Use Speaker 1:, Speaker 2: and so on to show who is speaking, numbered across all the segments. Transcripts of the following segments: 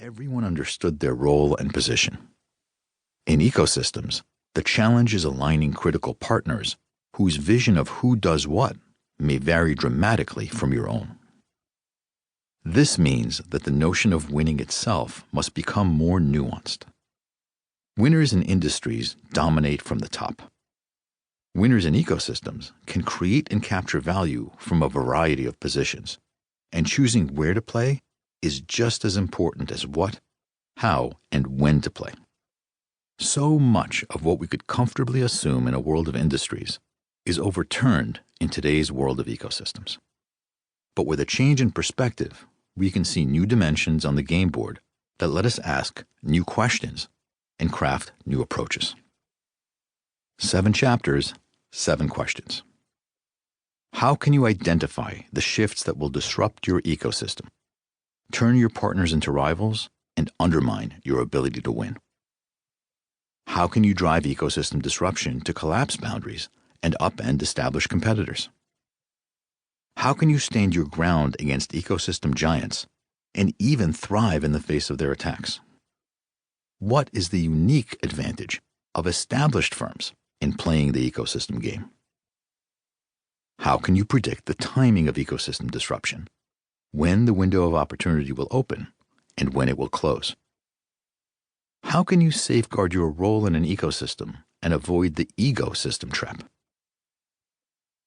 Speaker 1: everyone understood their role and position. In ecosystems, the challenge is aligning critical partners whose vision of who does what may vary dramatically from your own. This means that the notion of winning itself must become more nuanced. Winners in industries dominate from the top. Winners in ecosystems can create and capture value from a variety of positions, and choosing where to play is just as important as what, how, and when to play. So much of what we could comfortably assume in a world of industries is overturned in today's world of ecosystems. But with a change in perspective, we can see new dimensions on the game board that let us ask new questions and craft new approaches. 7 chapters, 7 questions. How can you identify the shifts that will disrupt your ecosystem, turn your partners into rivals, and undermine your ability to win? How can you drive ecosystem disruption to collapse boundaries and upend established competitors? How can you stand your ground against ecosystem giants and even thrive in the face of their attacks? What is the unique advantage of established firms in playing the ecosystem game? How can you predict the timing of ecosystem disruption, when the window of opportunity will open and when it will close? How can you safeguard your role in an ecosystem and avoid the ecosystem trap?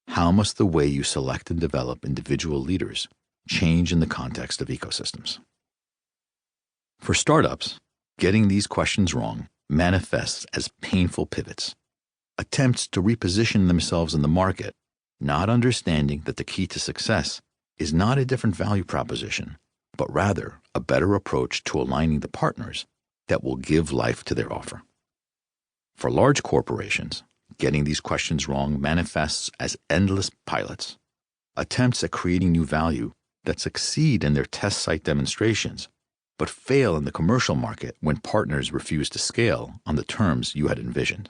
Speaker 1: How must the way you select and develop individual leaders change in the context of ecosystems? For startups, getting these questions wrong manifests as painful pivots, attempts to reposition themselves in the market, not understanding that the key to success is not a different value proposition, but rather a better approach to aligning the partners that will give life to their offer. For large corporations, getting these questions wrong manifests as endless pilots, attempts at creating new value that succeed in their test site demonstrations, but fail in the commercial market when partners refuse to scale on the terms you had envisioned.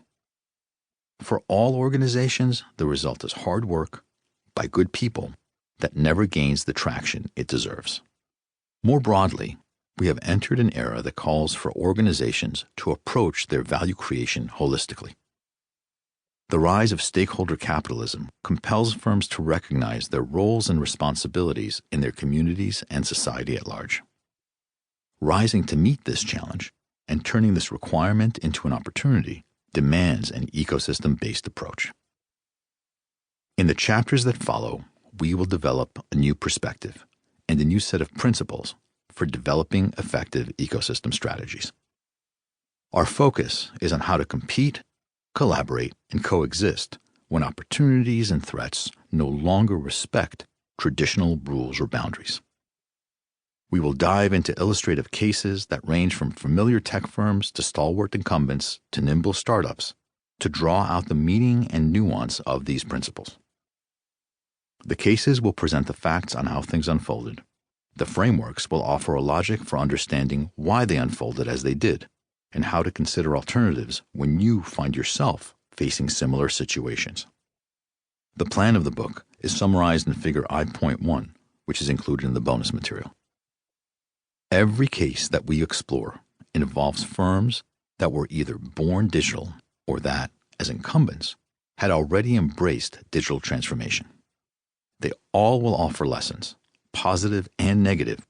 Speaker 1: For all organizations, the result is hard work by good people that never gains the traction it deserves. More broadly, we have entered an era that calls for organizations to approach their value creation holistically. The rise of stakeholder capitalism compels firms to recognize their roles and responsibilities in their communities and society at large. Rising to meet this challenge and turning this requirement into an opportunity demands an ecosystem-based approach. In the chapters that follow, we will develop a new perspective and a new set of principles for developing effective ecosystem strategies. Our focus is on how to compete, collaborate, and coexist when opportunities and threats no longer respect traditional rules or boundaries. We will dive into illustrative cases that range from familiar tech firms to stalwart incumbents to nimble startups to draw out the meaning and nuance of these principles. The cases will present the facts on how things unfolded. The frameworks will offer a logic for understanding why they unfolded as they did, and how to consider alternatives when you find yourself facing similar situations. The plan of the book is summarized in Figure I.1, which is included in the bonus material. Every case that we explore involves firms that were either born digital or that, as incumbents, had already embraced digital transformation. They all will offer lessons, positive and negative,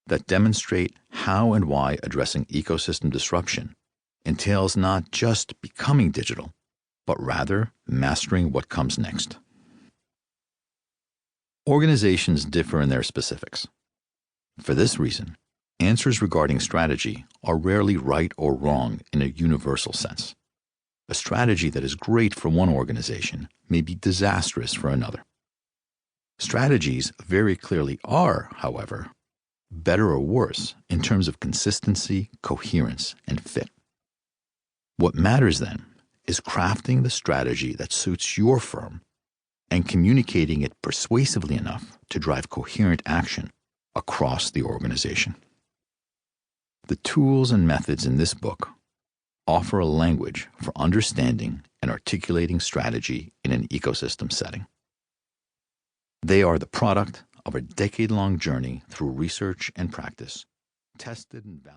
Speaker 1: that demonstrate how and why addressing ecosystem disruption entails not just becoming digital, but rather mastering what comes next. Organizations differ in their specifics. For this reason, answers regarding strategy are rarely right or wrong in a universal sense. A strategy that is great for one organization may be disastrous for another. Strategies very clearly are, however, better or worse in terms of consistency, coherence, and fit. What matters then is crafting the strategy that suits your firm and communicating it persuasively enough to drive coherent action across the organization. The tools and methods in this book offer a language for understanding and articulating strategy in an ecosystem setting. They are the product of a decade-long journey through research and practice, tested and validated.